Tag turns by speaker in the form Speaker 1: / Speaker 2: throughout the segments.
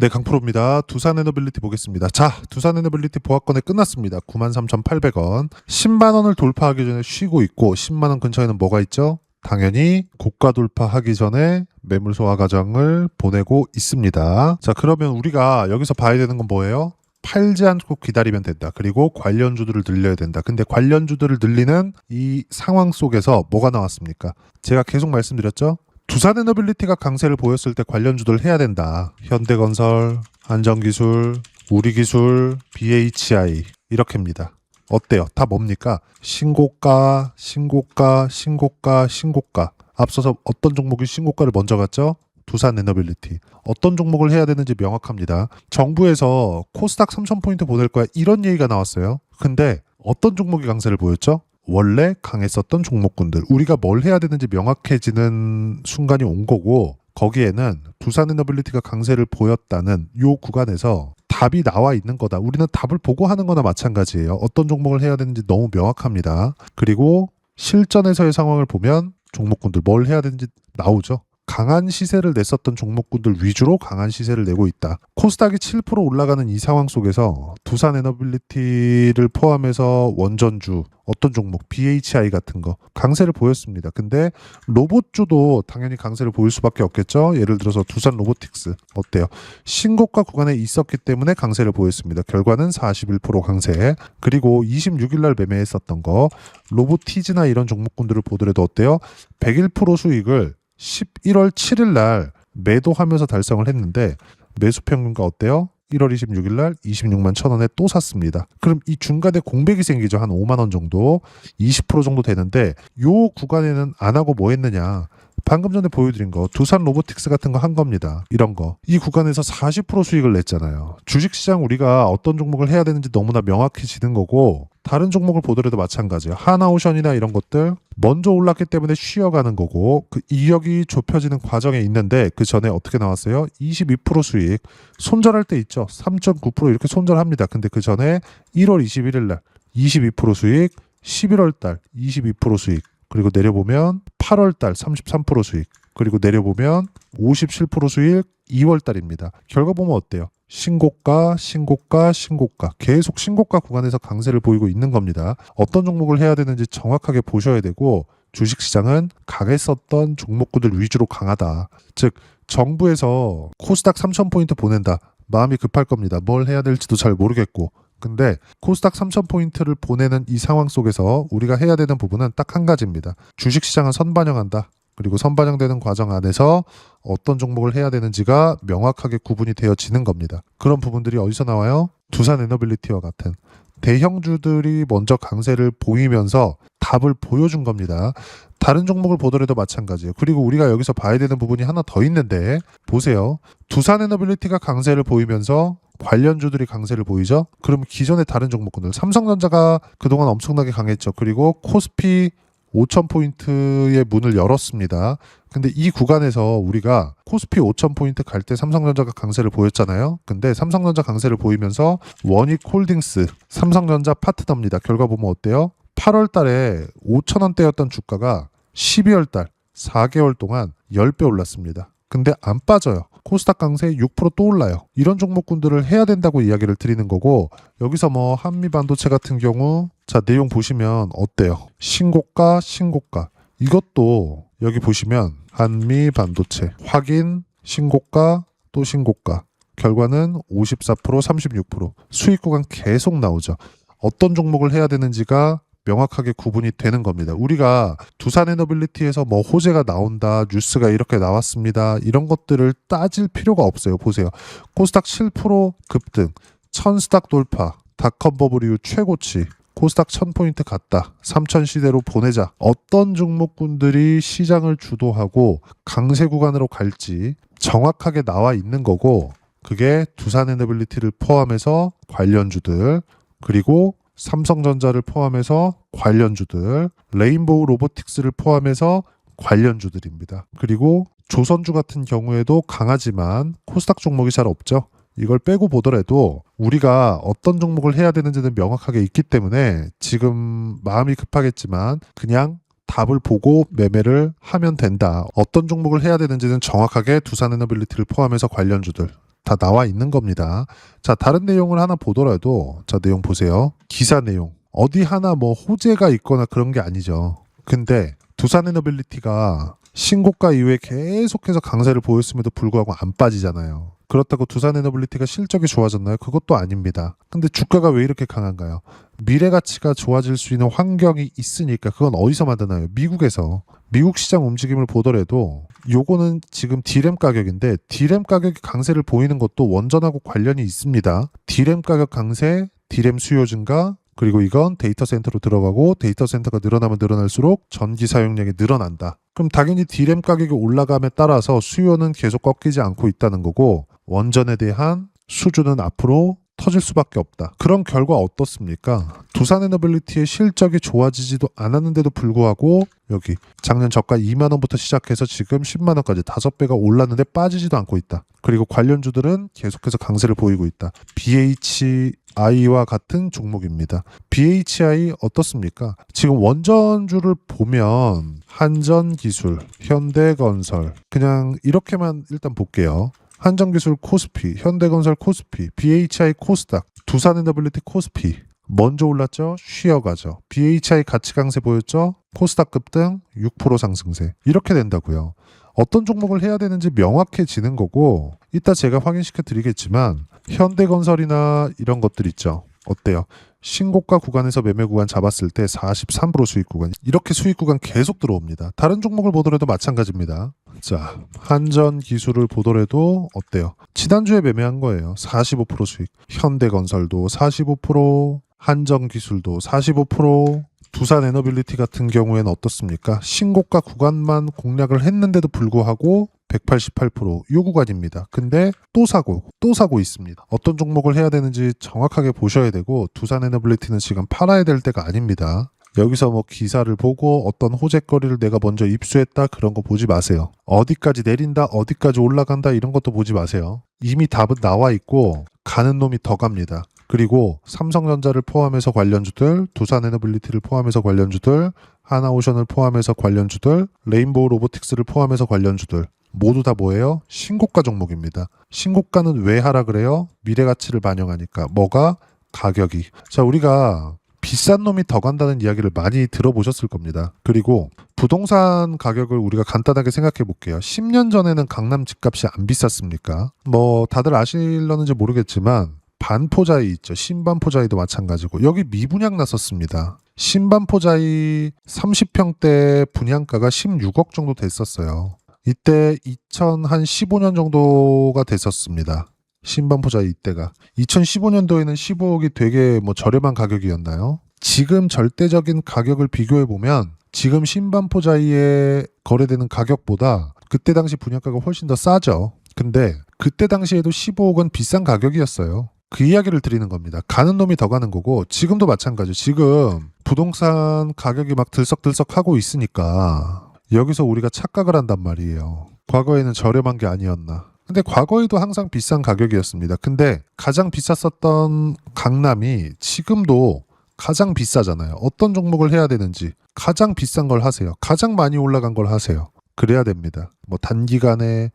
Speaker 1: 네, 강프로입니다. 두산에너빌리티 보겠습니다. 자, 두산에너빌리티 보합권에 끝났습니다. 93,800원. 10만 원을 돌파하기 전에 쉬고 있고 10만 원 근처에는 뭐가 있죠? 당연히 고가 돌파하기 전에 매물 소화 과정을 보내고 있습니다. 자, 그러면 우리가 여기서 봐야 되는 건 뭐예요? 팔지 않고 기다리면 된다. 그리고 관련주들을 늘려야 된다. 근데 관련주들을 늘리는 이 상황 속에서 뭐가 나왔습니까? 제가 계속 말씀드렸죠? 두산에너빌리티가 강세를 보였을 때 관련주들 해야 된다. 현대건설, 안정기술, 우리기술, BHI 이렇게입니다. 어때요? 다 뭡니까? 신고가, 신고가, 신고가, 신고가. 앞서서 어떤 종목이 신고가를 먼저 갔죠? 두산에너빌리티. 어떤 종목을 해야 되는지 명확합니다. 정부에서 코스닥 3,000포인트 보낼 거야 이런 얘기가 나왔어요. 근데 어떤 종목이 강세를 보였죠? 원래 강했었던 종목군들. 우리가 뭘 해야 되는지 명확해지는 순간이 온 거고 거기에는 두산에너빌리티가 강세를 보였다는 요 구간에서 답이 나와 있는 거다. 우리는 답을 보고 하는 거나 마찬가지예요. 어떤 종목을 해야 되는지 너무 명확합니다. 그리고 실전에서의 상황을 보면 종목군들 뭘 해야 되는지 나오죠. 강한 시세를 냈었던 종목군들 위주로 강한 시세를 내고 있다. 코스닥이 7% 올라가는 이 상황 속에서 두산에너빌리티를 포함해서 원전주, 어떤 종목, BHI 같은 거 강세를 보였습니다. 근데 로봇주도 당연히 강세를 보일 수밖에 없겠죠. 예를 들어서 두산 로보틱스 어때요? 신고가 구간에 있었기 때문에 강세를 보였습니다. 결과는 41% 강세. 그리고 26일 날 매매했었던 거 로보티즈나 이런 종목군들을 보더라도 어때요? 101% 수익을 11월 7일 날 매도하면서 달성을 했는데 매수 평균가 어때요? 1월 26일 날 26만 1,000원에 또 샀습니다. 그럼 이 중간에 공백이 생기죠. 한 5만 원 정도, 20% 정도 되는데 요 구간에는 안 하고 뭐 했느냐? 방금 전에 보여드린 거 두산 로보틱스 같은 거 한 겁니다. 이런 거. 이 구간에서 40% 수익을 냈잖아요. 주식시장 우리가 어떤 종목을 해야 되는지 너무나 명확해지는 거고 다른 종목을 보더라도 마찬가지예요. 하나오션이나 이런 것들 먼저 올랐기 때문에 쉬어가는 거고 그 이격이 좁혀지는 과정에 있는데 그 전에 어떻게 나왔어요? 22% 수익. 손절할 때 있죠. 3.9% 이렇게 손절합니다. 근데 그 전에 1월 21일 날 22% 수익, 11월 달 22% 수익. 그리고 내려보면 8월 달 33% 수익. 그리고 내려보면 57% 수익 2월 달입니다. 결과 보면 어때요? 신고가, 신고가, 신고가. 계속 신고가 구간에서 강세를 보이고 있는 겁니다. 어떤 종목을 해야 되는지 정확하게 보셔야 되고 주식시장은 강했었던 종목군들 위주로 강하다. 즉 정부에서 코스닥 3,000포인트 보낸다. 마음이 급할 겁니다. 뭘 해야 될지도 잘 모르겠고. 근데 코스닥 3,000포인트를 보내는 이 상황 속에서 우리가 해야 되는 부분은 딱 한 가지입니다. 주식시장은 선반영한다. 그리고 선반영되는 과정 안에서 어떤 종목을 해야 되는지가 명확하게 구분이 되어지는 겁니다. 그런 부분들이 어디서 나와요? 두산에너빌리티와 같은 대형주들이 먼저 강세를 보이면서 답을 보여준 겁니다. 다른 종목을 보더라도 마찬가지예요. 그리고 우리가 여기서 봐야 되는 부분이 하나 더 있는데 보세요. 두산에너빌리티가 강세를 보이면서 관련주들이 강세를 보이죠? 그럼 기존의 다른 종목군들 삼성전자가 그동안 엄청나게 강했죠. 그리고 코스피 5,000포인트의 문을 열었습니다. 근데 이 구간에서 우리가 코스피 5,000포인트 갈 때 삼성전자가 강세를 보였잖아요. 근데 삼성전자 강세를 보이면서 원익홀딩스, 삼성전자 파트너입니다. 결과 보면 어때요? 8월 달에 5,000원대였던 주가가 12월 달 4개월 동안 10배 올랐습니다. 근데 안 빠져요. 코스닥 강세 6%또 올라요. 이런 종목군들을 해야 된다고 이야기를 드리는 거고 여기서 뭐 한미반도체 같은 경우 자 내용 보시면 어때요? 신고가 신고가 이것도 여기 보시면 한미반도체 확인 신고가 또 신고가 결과는 54% 36% 수익 구간 계속 나오죠. 어떤 종목을 해야 되는지가 명확하게 구분이 되는 겁니다. 우리가 두산에너빌리티에서 뭐 호재가 나온다, 뉴스가 이렇게 나왔습니다. 이런 것들을 따질 필요가 없어요. 보세요. 코스닥 7% 급등, 1000스닥 돌파, 닷컴 버블 이후 최고치, 코스닥 1000포인트 갔다, 3000 시대로 보내자. 어떤 종목군들이 시장을 주도하고 강세 구간으로 갈지 정확하게 나와 있는 거고 그게 두산에너빌리티를 포함해서 관련주들 그리고 삼성전자를 포함해서 관련주들, 레인보우 로보틱스를 포함해서 관련주들입니다. 그리고 조선주 같은 경우에도 강하지만 코스닥 종목이 잘 없죠. 이걸 빼고 보더라도 우리가 어떤 종목을 해야 되는지는 명확하게 있기 때문에 지금 마음이 급하겠지만 그냥 답을 보고 매매를 하면 된다. 어떤 종목을 해야 되는지는 정확하게 두산에너빌리티를 포함해서 관련주들 다 나와 있는 겁니다. 자, 다른 내용을 하나 보더라도 자, 내용 보세요. 기사 내용. 어디 하나 뭐 호재가 있거나 그런 게 아니죠. 근데 두산에너빌리티가 신고가 이후에 계속해서 강세를 보였음에도 불구하고 안 빠지잖아요. 그렇다고 두산에너빌리티가 실적이 좋아졌나요? 그것도 아닙니다. 근데 주가가 왜 이렇게 강한가요? 미래 가치가 좋아질 수 있는 환경이 있으니까. 그건 어디서 만드나요? 미국에서. 미국 시장 움직임을 보더라도 요거는 지금 D램 가격인데 D램 가격이 강세를 보이는 것도 원전하고 관련이 있습니다. D램 가격 강세, D램 수요 증가, 그리고 이건 데이터 센터로 들어가고 데이터 센터가 늘어나면 늘어날수록 전기 사용량이 늘어난다. 그럼 당연히 D램 가격이 올라감에 따라서 수요는 계속 꺾이지 않고 있다는 거고 원전에 대한 수주는 앞으로 터질 수밖에 없다. 그런 결과 어떻습니까? 두산에너빌리티의 실적이 좋아지지도 않았는데도 불구하고 여기 작년 저가 2만 원부터 시작해서 지금 10만 원까지 5배가 올랐는데 빠지지도 않고 있다. 그리고 관련주들은 계속해서 강세를 보이고 있다. BHI와 같은 종목입니다. BHI 어떻습니까? 지금 원전주를 보면 한전기술, 현대건설 그냥 이렇게만 일단 볼게요. 한전기술 코스피, 현대건설 코스피, BHI 코스닥, 두산에너빌리티 코스피 먼저 올랐죠? 쉬어가죠. BHI 가치 강세 보였죠? 코스닥 급등 6% 상승세. 이렇게 된다고요. 어떤 종목을 해야 되는지 명확해지는 거고 이따 제가 확인시켜 드리겠지만 현대건설이나 이런 것들 있죠. 어때요? 신고가 구간에서 매매 구간 잡았을 때 43% 수익 구간 이렇게 수익 구간 계속 들어옵니다. 다른 종목을 보더라도 마찬가지입니다. 자, 한전기술을 보더라도 어때요? 지난주에 매매한 거예요. 45% 수익. 현대건설도 45%, 한전기술도 45%, 두산에너빌리티 같은 경우에는 어떻습니까? 신고가 구간만 공략을 했는데도 불구하고 188%, 요 구간입니다. 근데 또 사고 있습니다. 어떤 종목을 해야 되는지 정확하게 보셔야 되고 두산에너빌리티는 지금 팔아야 될 때가 아닙니다. 여기서 뭐 기사를 보고 어떤 호재거리를 내가 먼저 입수했다 그런 거 보지 마세요. 어디까지 내린다, 어디까지 올라간다 이런 것도 보지 마세요. 이미 답은 나와 있고 가는 놈이 더 갑니다. 그리고 삼성전자를 포함해서 관련주들, 두산에너빌리티를 포함해서 관련주들, 하나오션을 포함해서 관련주들, 레인보우 로보틱스를 포함해서 관련주들 모두 다 뭐예요? 신고가 종목입니다. 신고가는 왜 하라 그래요? 미래 가치를 반영하니까. 뭐가? 가격이. 자, 우리가 비싼 놈이 더 간다는 이야기를 많이 들어보셨을 겁니다. 그리고 부동산 가격을 우리가 간단하게 생각해 볼게요. 10년 전에는 강남 집값이 안 비쌌습니까? 뭐 다들 아실려는지 모르겠지만 반포자이 있죠. 신반포자이도 마찬가지고 여기 미분양 났었습니다. 신반포자이 30평대 분양가가 16억 정도 됐었어요. 이때 2015년 정도가 됐었습니다. 신반포자이 이때가 2015년도에는 15억이 되게 뭐 저렴한 가격이었나요? 지금 절대적인 가격을 비교해 보면 지금 신반포자이에 거래되는 가격보다 그때 당시 분양가가 훨씬 더 싸죠. 근데 그때 당시에도 15억은 비싼 가격이었어요. 그 이야기를 드리는 겁니다. 가는 놈이 더 가는 거고 지금도 마찬가지죠. 지금 부동산 가격이 막 들썩들썩하고 있으니까 여기서 우리가 착각을 한단 말이에요. 과거에는 저렴한 게 아니었나. 근데 과거에도 항상 비싼 가격이었습니다. 근데 가장 비쌌었던 강남이 지금도 가장 비싸잖아요. 어떤 종목을 해야 되는지 가장 비싼 걸 하세요. 가장 많이 올라간 걸 하세요. 그래야 됩니다. 뭐 단기간에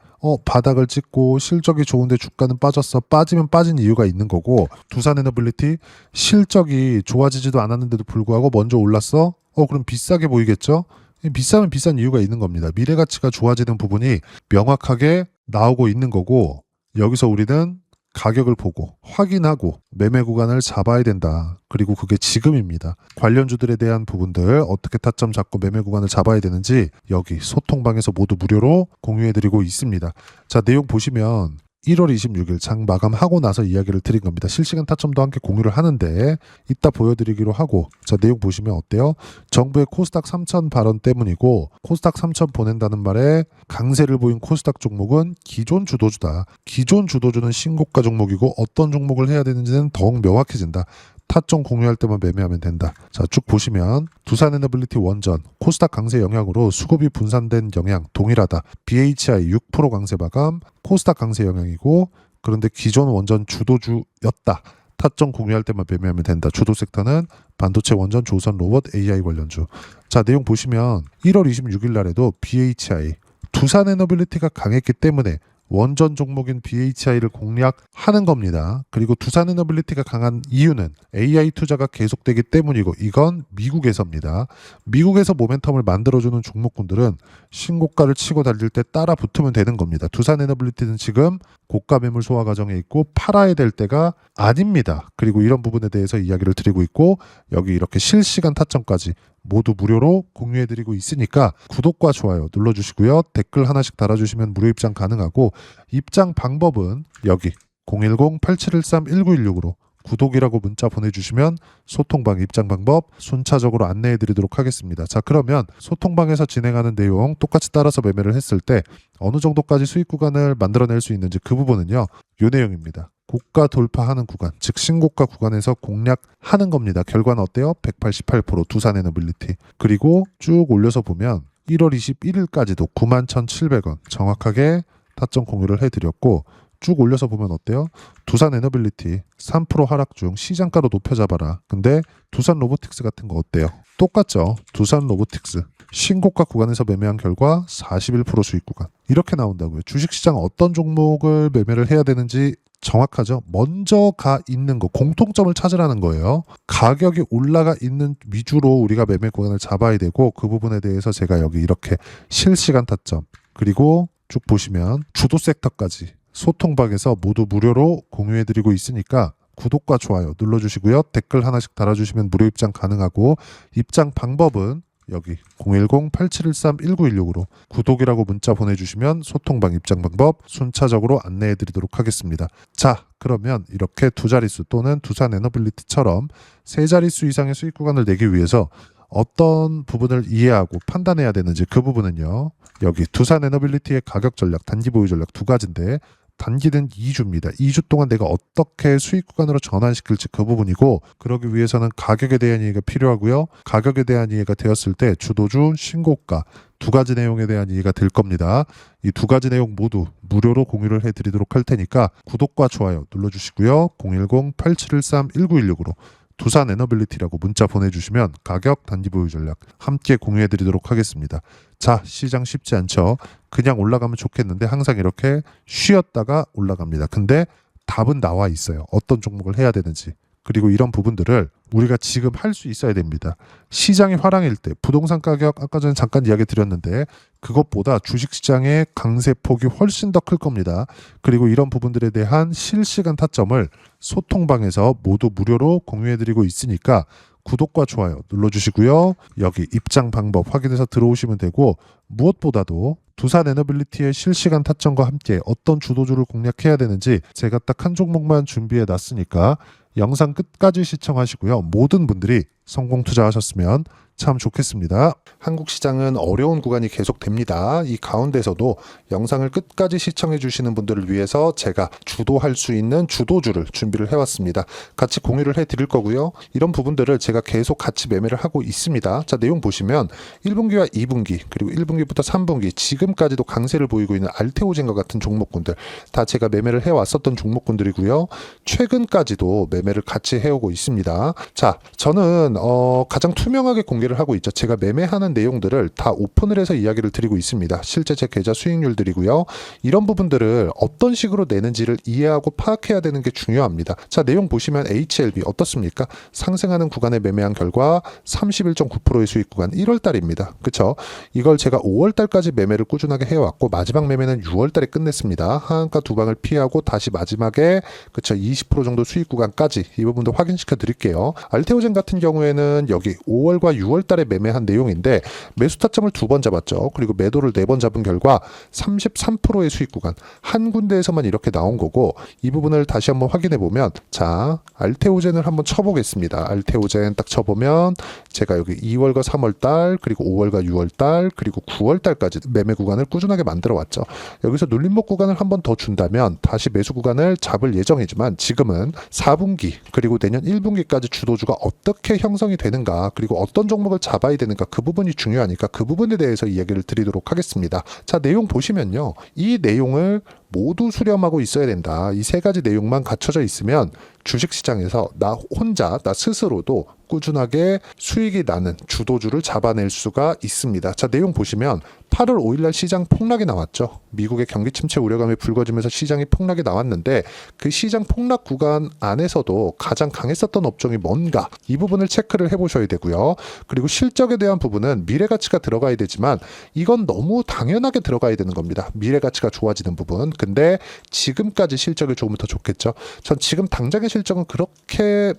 Speaker 1: 바닥을 찍고 실적이 좋은데 주가는 빠졌어. 빠지면 빠진 이유가 있는 거고 두산에너빌리티 실적이 좋아지지도 않았는데도 불구하고 먼저 올랐어? 그럼 비싸게 보이겠죠? 비싸면 비싼 이유가 있는 겁니다. 미래 가치가 좋아지는 부분이 명확하게 나오고 있는 거고 여기서 우리는 가격을 보고 확인하고 매매 구간을 잡아야 된다. 그리고 그게 지금입니다. 관련주들에 대한 부분들 어떻게 타점 잡고 매매 구간을 잡아야 되는지 여기 소통방에서 모두 무료로 공유해드리고 있습니다. 자, 내용 보시면 1월 26일 장 마감하고 나서 이야기를 드린 겁니다. 실시간 타점도 함께 공유를 하는데 이따 보여드리기로 하고 자, 내용 보시면 어때요? 정부의 코스닥 3천 발언 때문이고 코스닥 3천 보낸다는 말에 강세를 보인 코스닥 종목은 기존 주도주다. 기존 주도주는 신고가 종목이고 어떤 종목을 해야 되는지는 더욱 명확해진다. 타점 공유할 때만 매매하면 된다. 자, 쭉 보시면 두산에너빌리티 원전, 코스닥 강세 영향으로 수급이 분산된 영향 동일하다. BHI 6% 강세 마감, 코스닥 강세 영향이고 그런데 기존 원전 주도주였다. 타점 공유할 때만 매매하면 된다. 주도 섹터는 반도체 원전, 조선 로봇, AI 관련주. 자, 내용 보시면 1월 26일 날에도 BHI, 두산에너빌리티가 강했기 때문에 원전 종목인 BHI를 공략하는 겁니다. 그리고 두산에너빌리티가 강한 이유는 AI 투자가 계속되기 때문이고 이건 미국에서입니다. 미국에서 모멘텀을 만들어주는 종목군들은 신고가를 치고 달릴 때 따라 붙으면 되는 겁니다. 두산에너빌리티는 지금 고가 매물 소화 과정에 있고 팔아야 될 때가 아닙니다. 그리고 이런 부분에 대해서 이야기를 드리고 있고 여기 이렇게 실시간 타점까지 모두 무료로 공유해드리고 있으니까 구독과 좋아요 눌러주시고요. 댓글 하나씩 달아주시면 무료 입장 가능하고 입장 방법은 여기 010-8713-1916으로 구독이라고 문자 보내주시면 소통방 입장 방법 순차적으로 안내해드리도록 하겠습니다. 자, 그러면 소통방에서 진행하는 내용 똑같이 따라서 매매를 했을 때 어느 정도까지 수익 구간을 만들어낼 수 있는지 그 부분은요. 요 내용입니다. 고가 돌파하는 구간, 즉 신고가 구간에서 공략하는 겁니다. 결과는 어때요? 188% 두산에너빌리티. 그리고 쭉 올려서 보면 1월 21일까지도 91,700원 정확하게 타점 공유를 해드렸고 쭉 올려서 보면 어때요? 두산에너빌리티 3% 하락 중 시장가로 높여잡아라. 근데 두산 로보틱스 같은 거 어때요? 똑같죠? 두산 로보틱스 신고가 구간에서 매매한 결과 41% 수익 구간. 이렇게 나온다고요. 주식시장 어떤 종목을 매매를 해야 되는지 정확하죠? 먼저 가 있는 거, 공통점을 찾으라는 거예요. 가격이 올라가 있는 위주로 우리가 매매 구간을 잡아야 되고 그 부분에 대해서 제가 여기 이렇게 실시간 타점 그리고 쭉 보시면 주도 섹터까지 소통방에서 모두 무료로 공유해드리고 있으니까 구독과 좋아요 눌러주시고요. 댓글 하나씩 달아주시면 무료 입장 가능하고 입장 방법은 여기 010-8713-1916으로 구독이라고 문자 보내주시면 소통방 입장 방법 순차적으로 안내해드리도록 하겠습니다. 자, 그러면 이렇게 두 자릿수 또는 두산에너빌리티처럼 세 자릿수 이상의 수익 구간을 내기 위해서 어떤 부분을 이해하고 판단해야 되는지 그 부분은요. 여기 두산에너빌리티의 가격 전략, 단기 보유 전략 두 가지인데 단기는 2주입니다. 2주 동안 내가 어떻게 수익 구간으로 전환시킬지 그 부분이고 그러기 위해서는 가격에 대한 이해가 필요하고요. 가격에 대한 이해가 되었을 때 주도주, 신고가 두 가지 내용에 대한 이해가 될 겁니다. 이 두 가지 내용 모두 무료로 공유를 해드리도록 할 테니까 구독과 좋아요 눌러주시고요. 010-8713-1916으로 두산에너빌리티라고 문자 보내주시면 가격 단기 보유 전략 함께 공유해드리도록 하겠습니다. 자, 시장 쉽지 않죠. 그냥 올라가면 좋겠는데 항상 이렇게 쉬었다가 올라갑니다. 근데 답은 나와 있어요. 어떤 종목을 해야 되는지. 그리고 이런 부분들을 우리가 지금 할 수 있어야 됩니다. 시장이 화랑일 때 부동산 가격 아까 전에 잠깐 이야기 드렸는데 그것보다 주식시장의 강세폭이 훨씬 더 클 겁니다. 그리고 이런 부분들에 대한 실시간 타점을 소통방에서 모두 무료로 공유해드리고 있으니까 구독과 좋아요 눌러주시고요. 여기 입장 방법 확인해서 들어오시면 되고 무엇보다도 두산에너빌리티의 실시간 타점과 함께 어떤 주도주를 공략해야 되는지 제가 딱 한 종목만 준비해 놨으니까 영상 끝까지 시청하시고요. 모든 분들이 성공 투자하셨으면 참 좋겠습니다. 한국 시장은 어려운 구간이 계속됩니다. 이 가운데서도 영상을 끝까지 시청해 주시는 분들을 위해서 제가 주도할 수 있는 주도주를 준비를 해왔습니다. 같이 공유를 해드릴 거고요. 이런 부분들을 제가 계속 같이 매매를 하고 있습니다. 자, 내용 보시면 1분기와 2분기 그리고 1분기부터 3분기 지금까지도 강세를 보이고 있는 알테오젠과 같은 종목군들 다 제가 매매를 해왔었던 종목군들이고요. 최근까지도 매매를 같이 해오고 있습니다. 자, 저는 가장 투명하게 공개를 하고 있죠. 제가 매매하는 내용들을 다 오픈을 해서 이야기를 드리고 있습니다. 실제 제 계좌 수익률들이고요. 이런 부분들을 어떤 식으로 내는지를 이해하고 파악해야 되는 게 중요합니다. 자, 내용 보시면 HLB 어떻습니까? 상승하는 구간에 매매한 결과 31.9%의 수익 구간 1월 달입니다. 그쵸? 이걸 제가 5월 달까지 매매를 꾸준하게 해왔고 마지막 매매는 6월 달에 끝냈습니다. 하한가 두 방을 피하고 다시 마지막에 그쵸? 20% 정도 수익 구간까지 이 부분도 확인시켜 드릴게요. 알테오젠 같은 경우에는 여기 5월과 6월 달에 매매한 내용인데 매수 타점을 2번 잡았죠. 그리고 매도를 4번 잡은 결과 33%의 수익 구간 한 군데에서만 이렇게 나온 거고 이 부분을 다시 한번 확인해 보면 자, 알테오젠을 한번 쳐보겠습니다. 알테오젠 딱 쳐보면 제가 여기 2월과 3월 달 그리고 5월과 6월 달 그리고 9월 달까지 매매 구간을 꾸준하게 만들어 왔죠. 여기서 눌림목 구간을 한번 더 준다면 다시 매수 구간을 잡을 예정이지만 지금은 4분기 그리고 내년 1분기까지 주도주가 어떻게 형성이 되는가 그리고 어떤 종목을 잡아야 되는가 그 부분이 중요하니까 그 부분에 대해서 이야기를 드리도록 하겠습니다. 자, 내용 보시면요. 이 내용을 모두 수렴하고 있어야 된다. 이 세 가지 내용만 갖춰져 있으면 주식시장에서 나 혼자, 나 스스로도 꾸준하게 수익이 나는 주도주를 잡아낼 수가 있습니다. 자, 내용 보시면 8월 5일날 시장 폭락이 나왔죠. 미국의 경기 침체 우려감이 불거지면서 시장이 폭락이 나왔는데 그 시장 폭락 구간 안에서도 가장 강했었던 업종이 뭔가 이 부분을 체크를 해보셔야 되고요. 그리고 실적에 대한 부분은 미래가치가 들어가야 되지만 이건 너무 당연하게 들어가야 되는 겁니다. 미래가치가 좋아지는 부분. 근데 지금까지 실적이 조금 더 좋겠죠. 전 지금 당장의 실적은 그렇게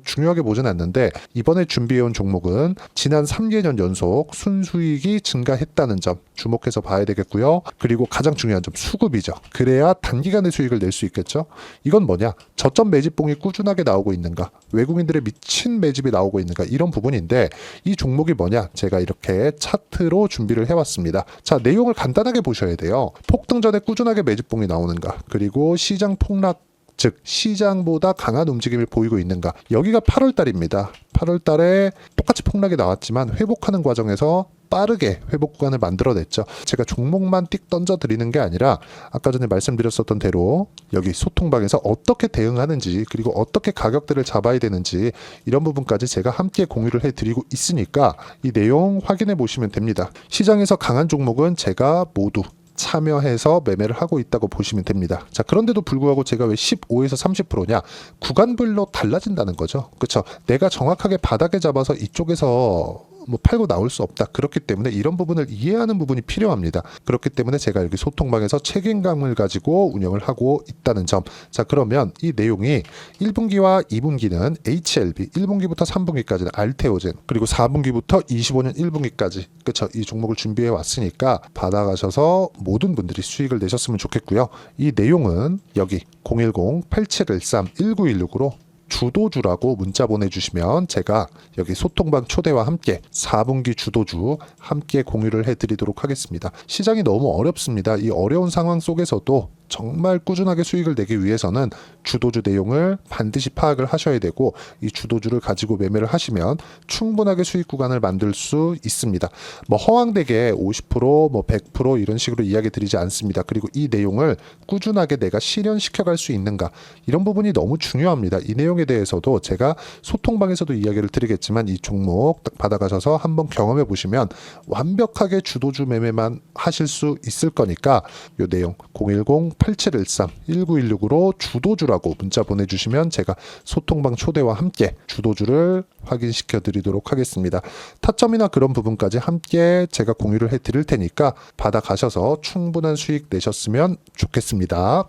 Speaker 1: 중요하게 보진 않는데 이번에 준비해온 종목은 지난 3개년 연속 순수익이 증가했다는 점 주목해서 봐야 되겠고요. 그리고 가장 중요한 점 수급이죠. 그래야 단기간에 수익을 낼 수 있겠죠. 이건 뭐냐? 저점 매집봉이 꾸준하게 나오고 있는가? 외국인들의 미친 매집이 나오고 있는가? 이런 부분인데 이 종목이 뭐냐? 제가 이렇게 차트로 준비를 해왔습니다. 자, 내용을 간단하게 보셔야 돼요. 폭등 전에 꾸준하게 매집봉이 나오는가? 그리고 시장 폭락 즉 시장보다 강한 움직임을 보이고 있는가. 여기가 8월 달입니다. 8월 달에 똑같이 폭락이 나왔지만 회복하는 과정에서 빠르게 회복 구간을 만들어냈죠. 제가 종목만 띡 던져드리는 게 아니라 아까 전에 말씀드렸었던 대로 여기 소통방에서 어떻게 대응하는지 그리고 어떻게 가격대를 잡아야 되는지 이런 부분까지 제가 함께 공유를 해드리고 있으니까 이 내용 확인해 보시면 됩니다. 시장에서 강한 종목은 제가 모두 참여해서 매매를 하고 있다고 보시면 됩니다. 자, 그런데도 불구하고 제가 왜 15에서 30%냐? 구간별로 달라진다는 거죠. 그렇죠? 내가 정확하게 바닥에 잡아서 이쪽에서 팔고 나올 수 없다. 그렇기 때문에 이런 부분을 이해하는 부분이 필요합니다. 그렇기 때문에 제가 여기 소통방에서 책임감을 가지고 운영을 하고 있다는 점. 자, 그러면 이 내용이 1분기와 2분기는 HLB, 1분기부터 3분기까지는 알테오젠, 그리고 4분기부터 25년 1분기까지 그렇죠? 이 종목을 준비해 왔으니까 받아가셔서 모든 분들이 수익을 내셨으면 좋겠고요. 이 내용은 여기 010-8713-1916으로 주도주라고 문자 보내주시면 제가 여기 소통방 초대와 함께 4분기 주도주 함께 공유를 해드리도록 하겠습니다. 시장이 너무 어렵습니다. 이 어려운 상황 속에서도 정말 꾸준하게 수익을 내기 위해서는 주도주 내용을 반드시 파악을 하셔야 되고 이 주도주를 가지고 매매를 하시면 충분하게 수익 구간을 만들 수 있습니다. 허황되게 50%, 100% 이런 식으로 이야기 드리지 않습니다. 그리고 이 내용을 꾸준하게 내가 실현시켜 갈 수 있는가 이런 부분이 너무 중요합니다. 이 내용에 대해서도 제가 소통방에서도 이야기를 드리겠지만 이 종목 딱 받아가셔서 한번 경험해 보시면 완벽하게 주도주 매매만 하실 수 있을 거니까 이 내용 010-8713-1916으로 주도주라고 문자 보내주시면 제가 소통방 초대와 함께 주도주를 확인시켜 드리도록 하겠습니다. 타점이나 그런 부분까지 함께 제가 공유를 해 드릴 테니까 받아가셔서 충분한 수익 내셨으면 좋겠습니다.